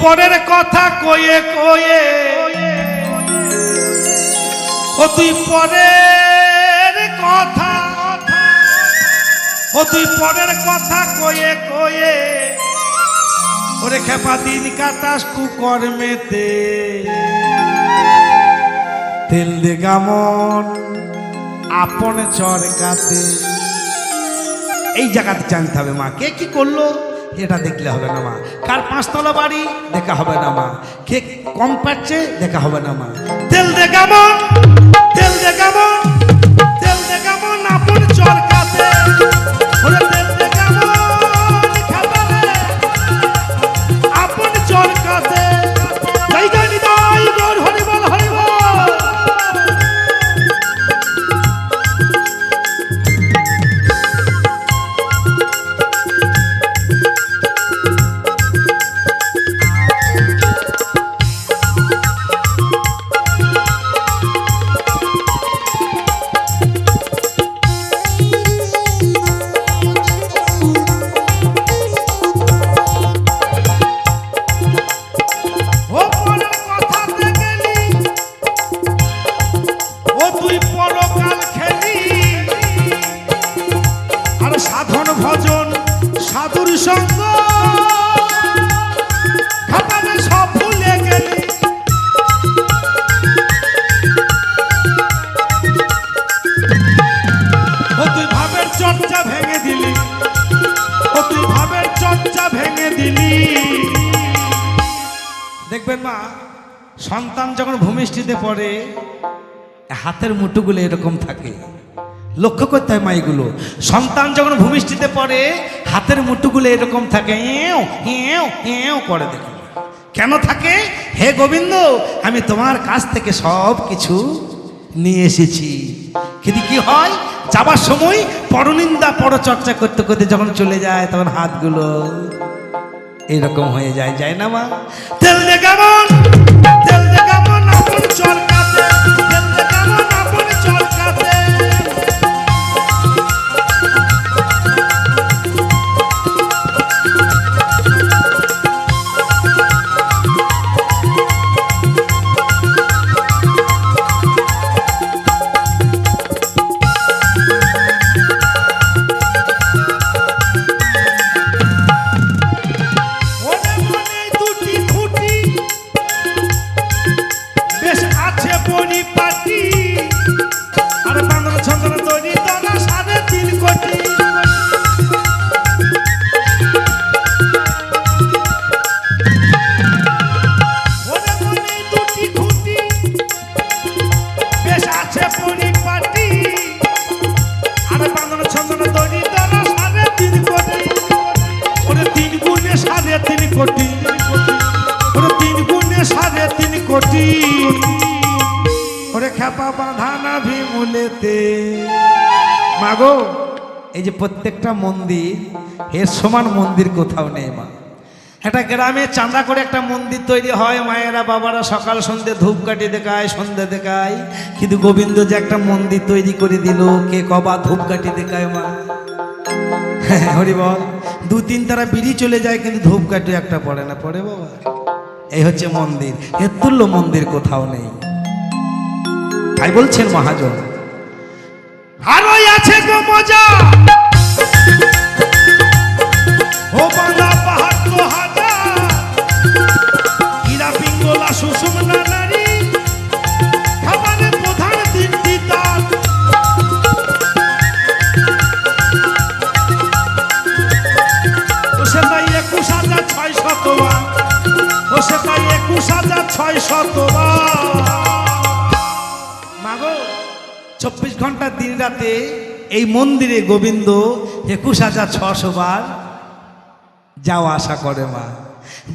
পরের কথা কয়ে কয়ে ও তুই পরের কথা ও তুই পরের কথা কয়ে কয়ে ওরে খেপা দিন কাটাস কুকর্মেতে তেল দে গামন আপন চরকাতে। এই জায়গাতে জানতে হবে মা কে কি করলো এটা দেখলে হবে না মা, কার পাঁচতলা বাড়ি দেখা হবে না মা, কে কম পাচ্ছে দেখা হবে না মা। তেল দে গামন তেল দে গামন তেল দে গামন আপন চরকাতে ওরে তেল দে গামন খাবারে আপন চরকাতে। জায়গা নিদাই গর হরিবল হরিবল। সাধন ভজন সাধুর সঙ্গ খাতারে সব ভুলে গেলি। ও তুই ভাবের চর্চা ভেঙে দিলি ও তুই ভাবের চর্চা ভেঙে দিলি। দেখবেন মা সন্তান যখন ভূমিষ্ঠিতে পড়ে হাতের মুঠোগুলো এরকম থাকে, লক্ষ্য করতে হয় মাইগুলো। সন্তান যখন ভূমিষ্ঠিতে পড়ে হাতের মুঠোগুলো এরকম থাকে, এও এও এও করে। দেখুন কেন থাকে? হে গোবিন্দ আমি তোমার কাছ থেকে সব কিছু নিয়ে এসেছি। কিন্তু কি হয় যাবার সময় পরনিন্দা পরচর্চা করতে করতে যখন চলে যায় তখন হাতগুলো এরকম হয়ে যায়, যায় না মা? তেল দে গামন তেল দে গামন আপন চরকাতে তেল দে গামন আপন চরকাতে। মাগো এই যে প্রত্যেকটা মন্দির এর সমান মন্দির কোথাও নেই মা। একটা গ্রামে চাঁদা করে একটা মন্দির তৈরি হয়, মায়েরা বাবারা সকাল সন্ধ্যে ধূপকাঠি দেখায় সন্ধ্যে দেখায়, কিন্তু গোবিন্দ যে একটা মন্দির তৈরি করে দিল কে কবা ধূপকাঠি দেখায় মা। হরি বল। দু তিন তারা বিড়ি চলে যায় কিন্তু ধূপকাঠি একটা পড়ে না, পড়ে বাবা। এই হচ্ছে মন্দির, এর তুল্য মন্দির কোথাও নেই। তাই বলছেন মহাজন আরোই আছে গো মজা ও বাংলা পাহাড় তো হাজা ইরা পিঙ্গলা সুষুম নারী খাবারে প্রধান দিন দিতাম। ও সে তাই 21,600 বার ও সে তাই 21,600 বার। মাগো 24 ঘন্টা দিন রাতে এই মন্দিরে গোবিন্দ 21,600 বার যাওয়া আসা করে মা।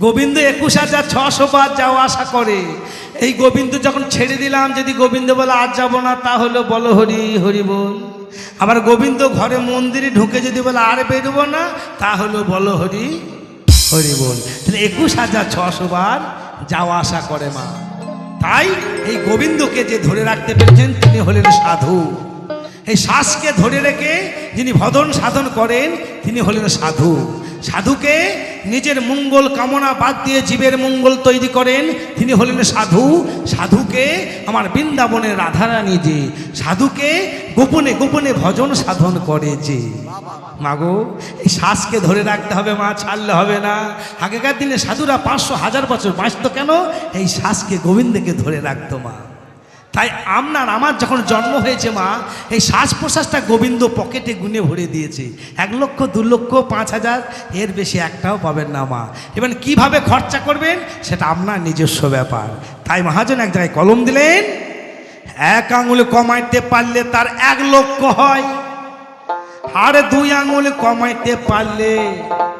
গোবিন্দ 21,600 বার যাওয়া আসা করে। এই গোবিন্দ যখন ছেড়ে দিলাম, যদি গোবিন্দ বলে আজ যাবো না তাহলে বলো হরি হরি বল। আবার গোবিন্দ ঘরে মন্দিরে ঢুকে যদি বলে আর বেরোবো না তাহলে বলো হরি হরি বল। 21,600 বার যাওয়া আসা করে মা। তাই এই গোবিন্দকে যে ধরে রাখতে পেরেছেন তিনি হলেন সাধু। এই শ্বাসকে ধরে রেখে যিনি ভজন সাধন করেন তিনি হলেন সাধু। সাধুকে নিজের মঙ্গল কামনা বাদ দিয়ে জীবের মঙ্গল তৈরি করেন, তিনি হলেন সাধু। সাধুকে আমার বৃন্দাবনের রাধারানী যে, সাধুকে গোপনে গোপনে ভজন সাধন করে যে। মাগো, এই শ্বাসকে ধরে রাখতে হবে মা, ছাড়লে হবে না। আগেকার দিনে সাধুরা 500-1000 বছর বাঁচত কেন? এই শ্বাসকে গোবিন্দকে ধরে রাখতো মা। তাই আপনার আমার যখন জন্ম হয়েছে মা, এই শ্বাস প্রশ্বাসটা গোবিন্দ পকেটে গুনে ভরে দিয়েছে। 1 লক্ষ 2 লক্ষ 5,000 এর বেশি একটাও পাবেন না মা। এবার কিভাবে খরচা করবেন সেটা আপনার নিজস্ব ব্যাপার। তাই মহাজন এক জায়গায় কলম দিলেন, 1 আঙুল কমাইতে পারলে তার 1 লক্ষ হয়, আর 2 আঙুল কমাইতে পারলে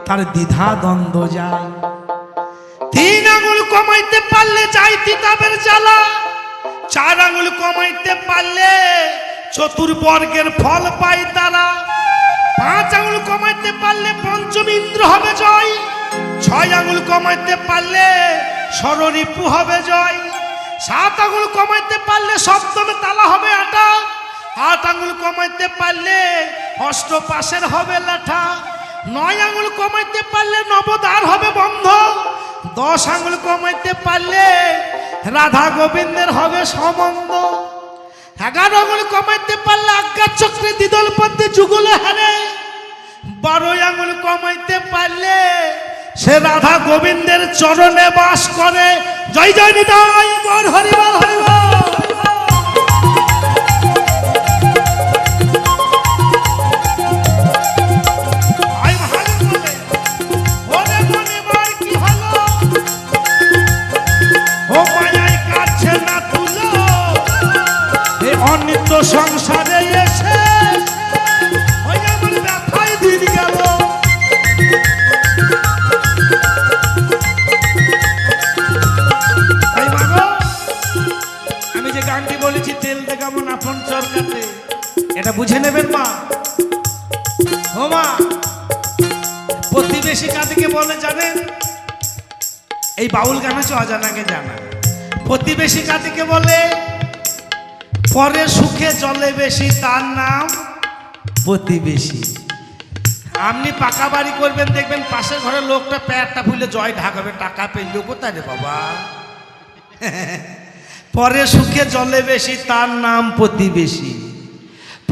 তার দ্বিধা দ্বন্দ্ব যায়, 3 আঙুল কমাইতে পারলে যায় তিতাবের জ্বালা, 4 আঙুল কমাইতে পারলে চতুর্বর্গের ফল পায় তারা, 5 আঙুল কমাইতে পারলে পঞ্চম ইন্দ্র হবে জয়, 6 আঙুল কমাইতে পারলে ষড়রিপু হবে জয়, 7 আঙুল কমাইতে পারলে সপ্তমে তালা হবে আটা, 8 আঙুল কমাইতে পারলে অষ্টপাশের হবে লাঠা, 9 আঙুল কমাইতে পারলে নবদ্বার হবে বন্ধ, 10 আঙুল কমাইতে পারলে রাধা গোবিন্দের হবে সম্বন্ধ, 11 আঙুল কমাইতে পারলে আজ্ঞা চক্রে দ্বিদল পদ্মে যুগলে হারে, 12 আঙুল কমাইতে পারলে সে রাধা গোবিন্দের চরণে বাস করে। জয় জয় নিতাই গৌর হরি বল হরি বল। সংসারে এসে ওই আমার ব্যথায় দিন গেল। তাই মাগো, আমি যে গানটি বলেছি তেল দে কেমন আপন চরকাতে, এটা বুঝে নেবেন মা। ও মা, প্রতিবেশী কাদিকে বলে জানেন? এই বাউল গান হচ্ছে অজানাকে জানা। প্রতিবেশী কাদিকে বলে? পরে সুখে জলে বেশি, তার নাম প্রতিবেশী। আপনি পাকা বাড়ি করবেন, দেখবেন পাশের ঘরের লোকটা প্যারটা ফুলে জয় ঢাকাবে, টাকা পেলেও কোথায় রে বাবা। পরে সুখে জলে বেশি, তার নাম প্রতিবেশী।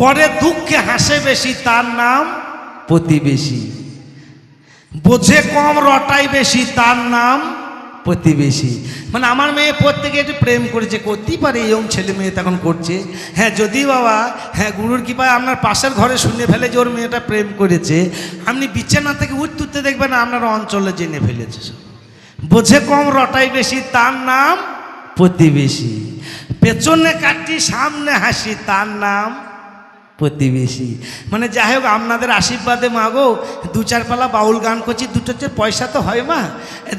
পরে দুঃখে হাসে বেশি, তার নাম প্রতিবেশী। বোঝে কম রটাই বেশি, তার নাম প্রতিবেশী। মানে আমার মেয়ে প্রত্যেকে একটু প্রেম করেছে, করতেই পারে, ইয়ং ছেলে মেয়ে তখন করছে। হ্যাঁ, যদি বাবা গুরুর কৃপায় আপনার পাশের ঘরে শুনে ফেলে যে ওর মেয়েটা প্রেম করেছে, আপনি বিছানা থেকে উঠতে দেখবেন আপনার অঞ্চলে জেনে ফেলেছে। বোঝে কম রটাই বেশি, তার নাম প্রতিবেশী। পেছনে কাটি সামনে হাসি, তার নাম প্রতিবেশী। মানে যাই হোক, আপনাদের আশীর্বাদে মাগো 2-4 পালা বাউল গান করছি, 2টো পয়সা তো হয় মা।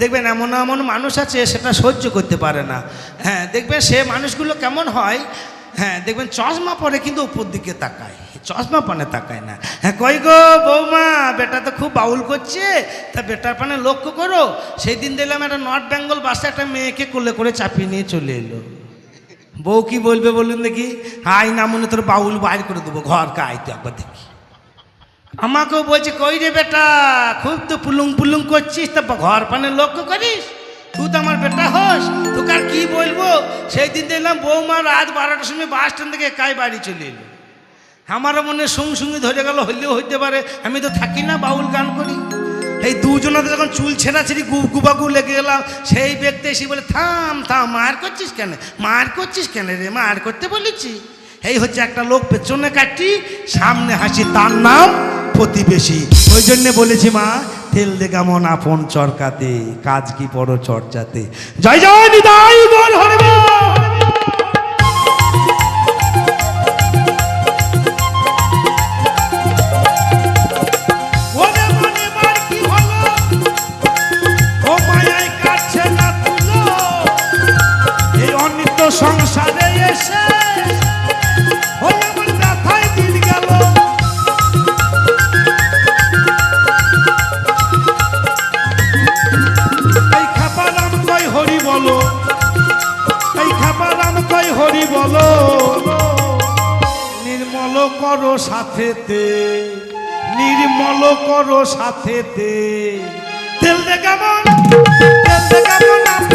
দেখবেন এমন এমন মানুষ আছে সেটা সহ্য করতে পারে না। হ্যাঁ, দেখবেন সে মানুষগুলো কেমন হয়, হ্যাঁ দেখবেন চশমা পরে কিন্তু উপর দিকে তাকায়, চশমা পানে তাকায় না। হ্যাঁ, কই গো বৌমা, বেটা তো খুব বাউল করছে, তা বেটার পানে লক্ষ্য করো। সেই দিন দেখলাম একটা নর্থ বেঙ্গল বাসে একটা মেয়েকে কোলে করে চাপিয়ে নিয়ে চলে এলো। বউ কি বলবে বলুন দেখি? আই না মনে তোর বাউল বাইর করে দেবো, ঘরকে আই তো একবার দেখি। আমাকেও বলছে, কই রে বেটা, খুব তো পুলুং পুলুং করছিস, তা ঘর পানে লক্ষ্য করিস, তুই তো আমার বেটা হোস, তোকে আর কি বলবো। সেই দিন দেখলাম বৌমা রাত 12টার সময় বাস স্ট্যান্ড থেকে একাই বাড়ি চলে এলো। আমারও মনে সঙ্গে ধরে গেল, হইলেও হইতে পারে, আমি তো থাকি না, বাউল গান করি। এই দুজনাতে যখন চুল ছেঁড়াছিড়ি গুবাগু লেগে গেলাম, সেই ব্যক্তি এসে বলে, থাম থাম, মার করছিস কেন, মার করছিস কেন রে, মার করতে বলেছি। এই হচ্ছে একটা লোক পেছনে কাটি সামনে হাসি, তার নাম প্রতিবেশী। ওই জন্যে বলেছি মা, তেল দে কেমন আপন চরকাতে, কাজ কি বড় চর্চাতে। জয় জয় নিতাই গৌর হরি বল। সংসারে এসে ওই আমার ব্যথায় দিন গেল। এই খাপারাম কই হরি বলো, এই খাপারাম কই হরি বলো, নির্মল করো সাথেতে নির্মল করো সাথেতে তেল দে কেমন তেল দে কেমন